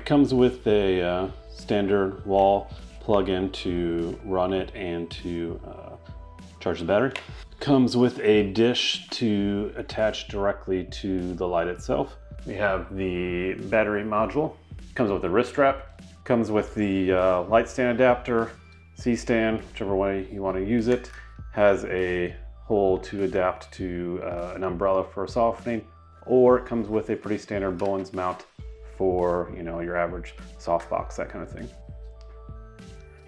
comes with a standard wall plug-in to run it and to charge the battery. Comes with a dish to attach directly to the light itself. We have the battery module. Comes with a wrist strap. Comes with the light stand adapter, C-stand, whichever way you want to use it. Has a hole to adapt to an umbrella for softening, or it comes with a pretty standard Bowens mount for, you know, your average softbox, that kind of thing.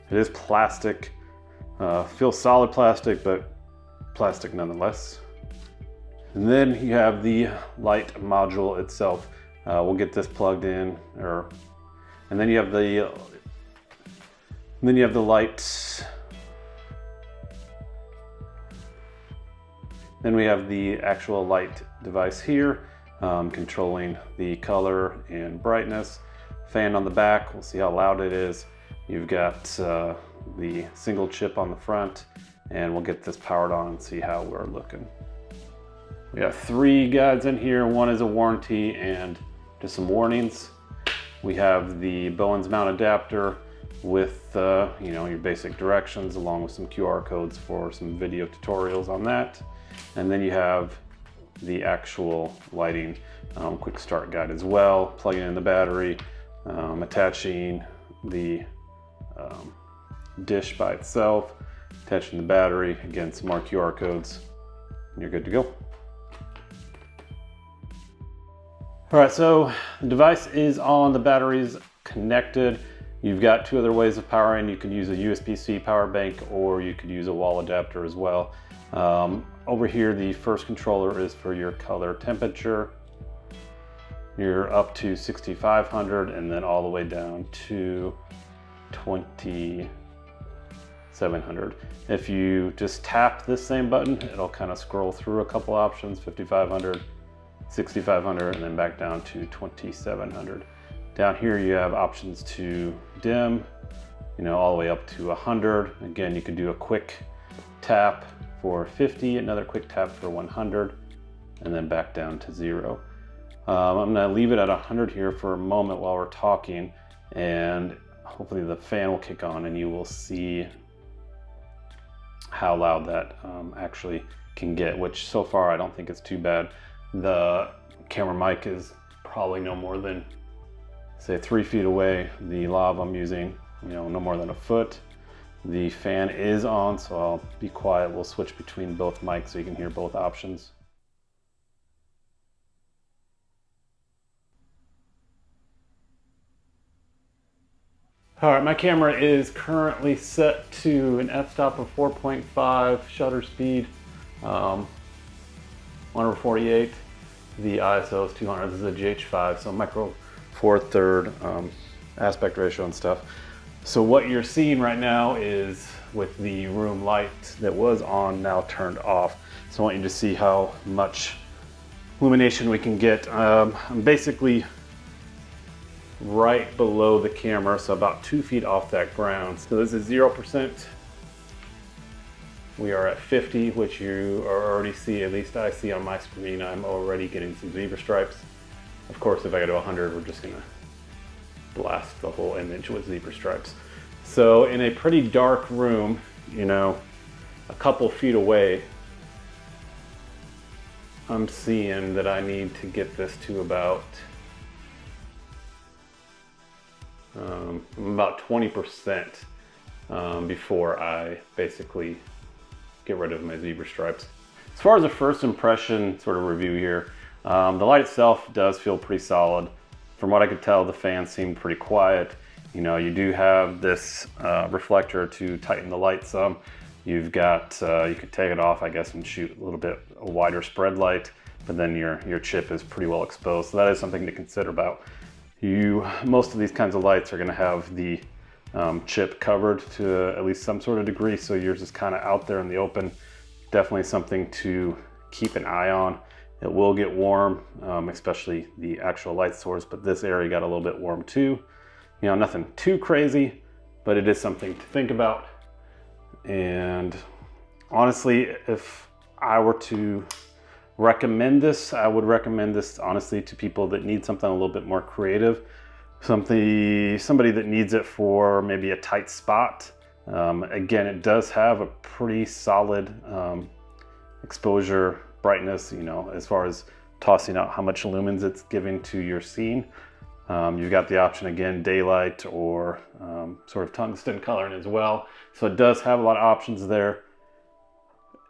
It is plastic, feels solid plastic, but plastic nonetheless. And then you have the light module itself. We'll get this plugged in, and then you have the light. Then we have the actual light device here, controlling the color and brightness. Fan on the back, we'll see how loud it is. You've got the single chip on the front, and we'll get this powered on and see how we're looking. We have 3 guides in here. One is a warranty and just some warnings. We have the Bowens mount adapter with you know, your basic directions, along with some QR codes for some video tutorials on that. And then you have the actual lighting quick start guide as well, plugging in the battery, attaching the dish by itself, attaching the battery, again, some more QR codes, and you're good to go. All right, so the device is on, the battery's connected. You've got 2 other ways of powering. You could use a USB-C power bank, or you could use a wall adapter as well. Over here, the first controller is for your color temperature. You're up to 6,500 and then all the way down to 2,700. If you just tap this same button, it'll kind of scroll through a couple options, 5,500, 6,500, and then back down to 2,700. Down here, you have options to dim, you know, all the way up to 100. Again, you could do a quick tap for 50, another quick tap for 100, and then back down to 0. I'm gonna leave it at 100 here for a moment while we're talking, and hopefully the fan will kick on and you will see how loud that actually can get, which so far I don't think it's too bad. The camera mic is probably no more than, say, 3 feet away. The lav I'm using, you know, no more than a foot. The fan is on, so I'll be quiet. We'll switch between both mics so you can hear both options. All right, my camera is currently set to an f-stop of 4.5, shutter speed 1/48. The ISO is 200. This is a GH5, so micro four third aspect ratio and stuff. So what you're seeing right now is with the room light that was on now turned off. So I want you to see how much illumination we can get. I'm basically right below the camera, so about 2 feet off that ground. So this is 0%. We are at 50, which you already see, at least I see on my screen. I'm already getting some zebra stripes. Of course, if I go to 100, we're just gonna blast the whole image with zebra stripes. So in a pretty dark room, you know, a couple feet away, I'm seeing that I need to get this to about 20% before I basically get rid of my zebra stripes. As far as a first impression sort of review here, the light itself does feel pretty solid. From what I could tell, the fan seemed pretty quiet. You know, you do have this reflector to tighten the light some. You've got, you could take it off, I guess, and shoot a little bit a wider spread light, but then your chip is pretty well exposed. So that is something to consider about. Most of these kinds of lights are gonna have the chip covered to at least some sort of degree, so yours is kind of out there in the open. Definitely something to keep an eye on. It will get warm, especially the actual light source, but this area got a little bit warm too. You know, nothing too crazy, but it is something to think about. And honestly, if I were to recommend this, I would recommend this honestly to people that need something a little bit more creative. somebody that needs it for maybe a tight spot. Again, it does have a pretty solid exposure brightness, you know, as far as tossing out how much lumens it's giving to your scene. You've got the option again, daylight or sort of tungsten coloring as well. So it does have a lot of options there.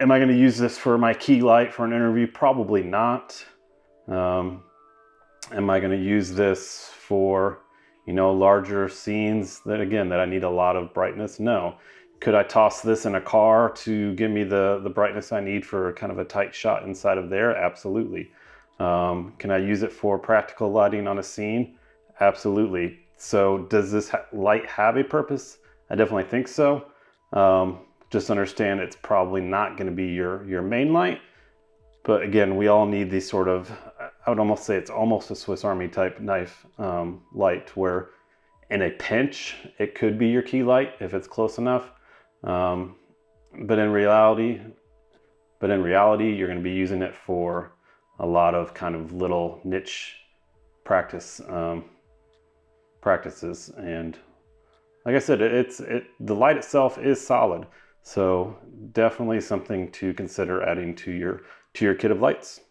Am I going to use this for my key light for an interview? Probably not. Am I going to use this for, you know, larger scenes that I need a lot of brightness? No. Could I toss this in a car to give me the brightness I need for kind of a tight shot inside of there? Absolutely. Can I use it for practical lighting on a scene? Absolutely. So does this light have a purpose? I definitely think so. Just understand it's probably not going to be your main light. But again, we all need these sort of, I would almost say it's almost a Swiss Army type knife light, where in a pinch, it could be your key light if it's close enough. But in reality, you're going to be using it for a lot of kind of little niche practices. And like I said, the light itself is solid. So definitely something to consider adding to your kit of lights.